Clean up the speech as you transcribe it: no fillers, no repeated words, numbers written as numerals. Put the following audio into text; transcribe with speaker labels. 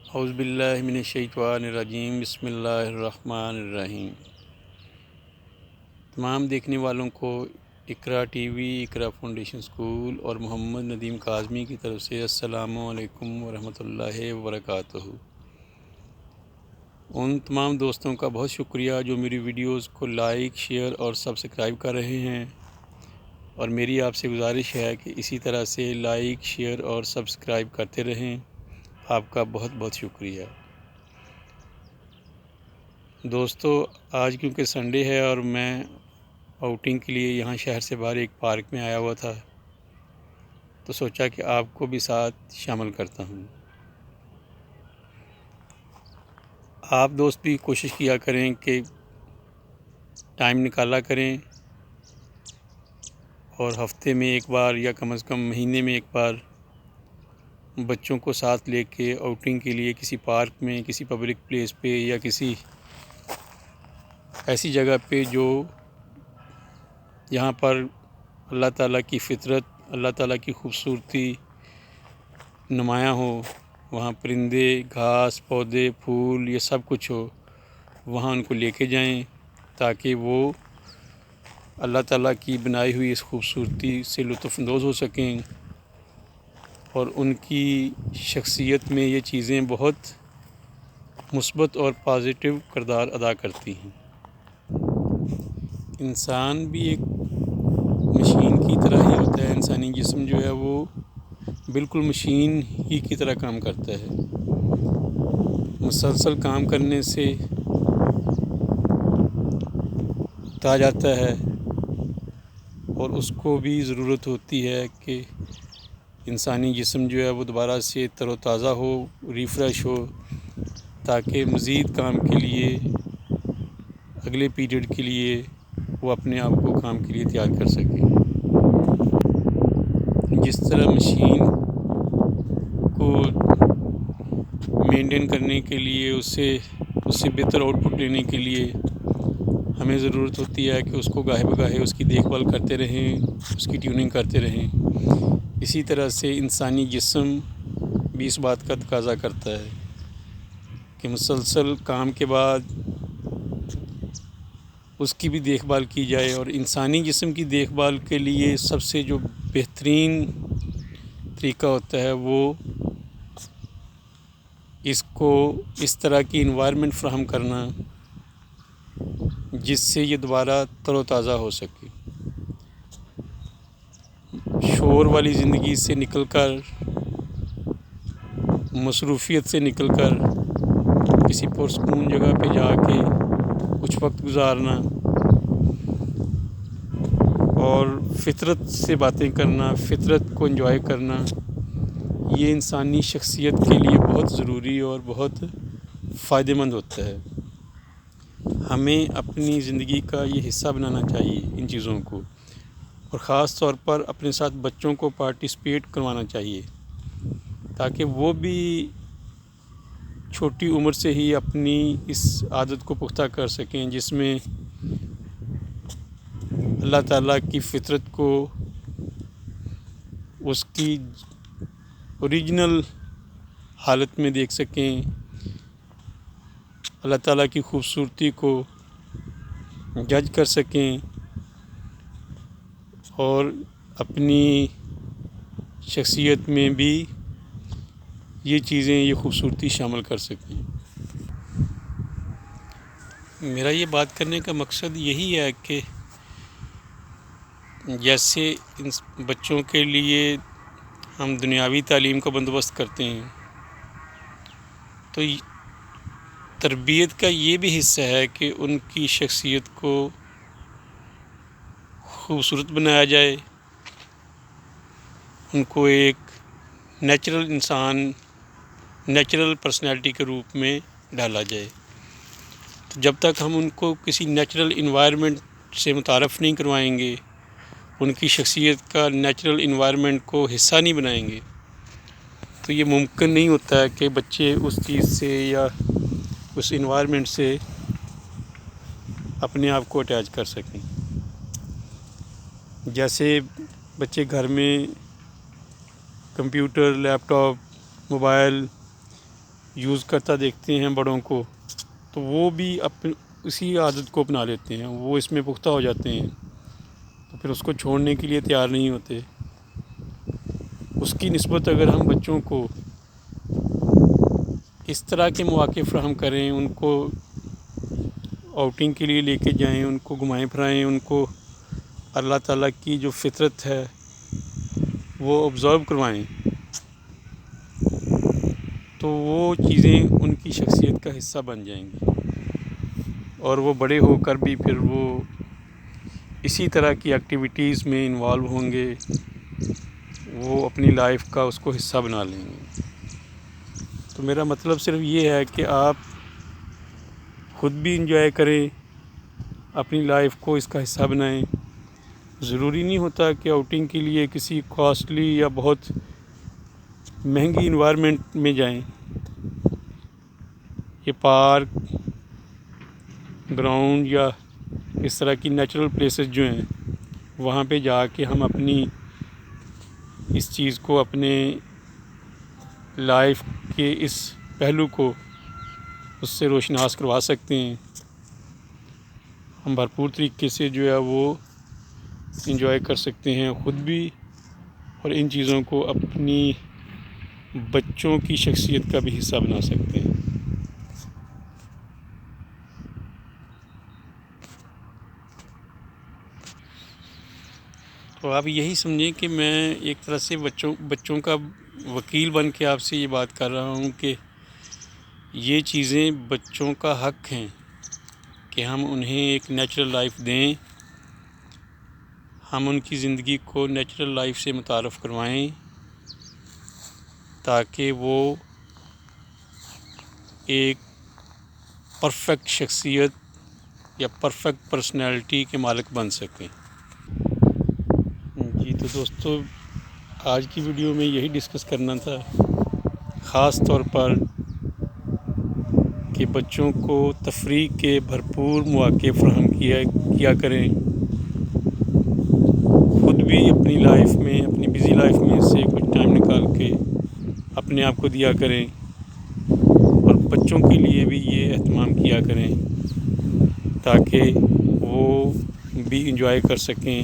Speaker 1: اعوذ باللہ من الشیطان الرجیم، بسم اللہ الرحمن الرحیم۔ تمام دیکھنے والوں کو اقرا ٹی وی، اقرا فاؤنڈیشن اسکول اور محمد ندیم کاظمی کی طرف سے السلام علیکم ورحمۃ اللہ وبرکاتہ۔ ان تمام دوستوں کا بہت شکریہ جو میری ویڈیوز کو لائک، شیئر اور سبسکرائب کر رہے ہیں، اور میری آپ سے گزارش ہے کہ اسی طرح سے لائک، شیئر اور سبسکرائب کرتے رہیں۔ آپ کا بہت بہت شکریہ دوستو۔ آج کیونکہ سنڈے ہے اور میں آؤٹنگ کے لیے یہاں شہر سے باہر ایک پارک میں آیا ہوا تھا، تو سوچا کہ آپ کو بھی ساتھ شامل کرتا ہوں۔ آپ دوست بھی کوشش کیا کریں کہ ٹائم نکالا کریں اور ہفتے میں ایک بار یا کم از کم مہینے میں ایک بار بچوں کو ساتھ لے کے آؤٹنگ کے لیے کسی پارک میں، کسی پبلک پلیس پہ یا کسی ایسی جگہ پہ جو یہاں پر اللہ تعالیٰ کی فطرت، اللہ تعالیٰ کی خوبصورتی نمایاں ہو، وہاں پرندے، گھاس، پودے، پھول، یہ سب کچھ ہو، وہاں ان کو لے کے جائیں تاکہ وہ اللہ تعالیٰ کی بنائی ہوئی اس خوبصورتی سے لطف اندوز ہو سکیں، اور ان کی شخصیت میں یہ چیزیں بہت مثبت اور پازیٹیو کردار ادا کرتی ہیں۔ انسان بھی ایک مشین کی طرح ہی ہوتا ہے، انسانی جسم جو ہے وہ بالکل مشین ہی کی طرح کام کرتا ہے۔ مسلسل کام کرنے سے تا جاتا ہے، اور اس کو بھی ضرورت ہوتی ہے کہ انسانی جسم جو ہے وہ دوبارہ سے تر و تازہ ہو، ریفریش ہو، تاکہ مزید کام کے لیے، اگلے پیریڈ کے لیے وہ اپنے آپ کو کام کے لیے تیار کر سکے۔ جس طرح مشین کو مینٹین کرنے کے لیے، اس سے بہتر آؤٹ پٹ لینے کے لیے ہمیں ضرورت ہوتی ہے کہ اس کو گاہے بگاہے اس کی دیکھ بھال کرتے رہیں، اس کی ٹیوننگ کرتے رہیں، اسی طرح سے انسانی جسم بھی اس بات کا تقاضا کرتا ہے کہ مسلسل کام کے بعد اس کی بھی دیکھ بھال کی جائے۔ اور انسانی جسم کی دیکھ بھال کے لیے سب سے جو بہترین طریقہ ہوتا ہے وہ اس کو اس طرح کی انوائرمنٹ فراہم کرنا جس سے یہ دوبارہ تر و تازہ ہو سکے، شور والی زندگی سے نکل کر، مصروفیت سے نکل کر کسی پرسکون جگہ پہ جا کے کچھ وقت گزارنا اور فطرت سے باتیں کرنا، فطرت کو انجوائے کرنا، یہ انسانی شخصیت کے لیے بہت ضروری اور بہت فائدہ مند ہوتا ہے۔ ہمیں اپنی زندگی کا یہ حصہ بنانا چاہیے ان چیزوں کو، اور خاص طور پر اپنے ساتھ بچوں کو پارٹیسپیٹ کروانا چاہیے تاکہ وہ بھی چھوٹی عمر سے ہی اپنی اس عادت کو پختہ کر سکیں، جس میں اللہ تعالیٰ کی فطرت کو اس کی اوریجنل حالت میں دیکھ سکیں، اللہ تعالیٰ کی خوبصورتی کو جج کر سکیں، اور اپنی شخصیت میں بھی یہ چیزیں، یہ خوبصورتی شامل کر سکیں۔ میرا یہ بات کرنے کا مقصد یہی ہے کہ جیسے بچوں کے لیے ہم دنیاوی تعلیم کا بندوبست کرتے ہیں، تو تربیت کا یہ بھی حصہ ہے کہ ان کی شخصیت کو خوبصورت بنایا جائے، ان کو ایک نیچرل انسان، نیچرل پرسنالٹی کے روپ میں ڈالا جائے۔ تو جب تک ہم ان کو کسی نیچرل انوائرمنٹ سے متعارف نہیں کروائیں گے، ان کی شخصیت کا نیچرل انوائرمنٹ کو حصہ نہیں بنائیں گے، تو یہ ممکن نہیں ہوتا ہے کہ بچے اس چیز سے یا اس انوائرمنٹ سے اپنے آپ کو اٹیچ کر سکیں۔ جیسے بچے گھر میں کمپیوٹر، لیپ ٹاپ، موبائل یوز کرتا دیکھتے ہیں بڑوں کو تو وہ بھی اسی عادت کو اپنا لیتے ہیں، وہ اس میں پختہ ہو جاتے ہیں، تو پھر اس کو چھوڑنے کے لیے تیار نہیں ہوتے۔ اس کی نسبت اگر ہم بچوں کو اس طرح کے مواقع فراہم کریں، ان کو آؤٹنگ کے لیے لے کے جائیں، ان کو گھمائیں پھرائیں، ان کو اللہ تعالیٰ کی جو فطرت ہے وہ آبزرو کروائیں، تو وہ چیزیں ان کی شخصیت کا حصہ بن جائیں گی، اور وہ بڑے ہو کر بھی پھر وہ اسی طرح کی ایکٹیویٹیز میں انوالو ہوں گے، وہ اپنی لائف کا اس کو حصہ بنا لیں گے۔ تو میرا مطلب صرف یہ ہے کہ آپ خود بھی انجوائے کریں، اپنی لائف کو اس کا حصہ بنائیں۔ ضروری نہیں ہوتا کہ آؤٹنگ کے لیے کسی کاسٹلی یا بہت مہنگی انوائرمنٹ میں جائیں۔ یہ پارک، گراؤنڈ یا اس طرح کی نیچرل پلیسز جو ہیں، وہاں پہ جا کے ہم اپنی اس چیز کو، اپنے لائف کے اس پہلو کو اس سے روشناس کروا سکتے ہیں۔ ہم بھرپور طریقے سے جو ہے وہ انجوائے کر سکتے ہیں خود بھی، اور ان چیزوں کو اپنی بچوں کی شخصیت کا بھی حصہ بنا سکتے ہیں۔ تو آپ یہی سمجھیں کہ میں ایک طرح سے بچوں کا وکیل بن کے آپ سے یہ بات کر رہا ہوں کہ یہ چیزیں بچوں کا حق ہیں کہ ہم انہیں ایک نیچرل لائف دیں، ہم ان کی زندگی کو نیچرل لائف سے متعارف کروائیں، تاکہ وہ ایک پرفیکٹ شخصیت یا پرفیکٹ پرسنالٹی کے مالک بن سکیں۔ جی تو دوستو، آج کی ویڈیو میں یہی ڈسکس کرنا تھا، خاص طور پر کہ بچوں کو تفریح کے بھرپور مواقع فراہم کیا کریں، خود بھی اپنی لائف میں، اپنی بزی لائف میں سے کچھ ٹائم نکال کے اپنے آپ کو دیا کریں، اور بچوں کے لیے بھی یہ اہتمام کیا کریں تاکہ وہ بھی انجوائے کر سکیں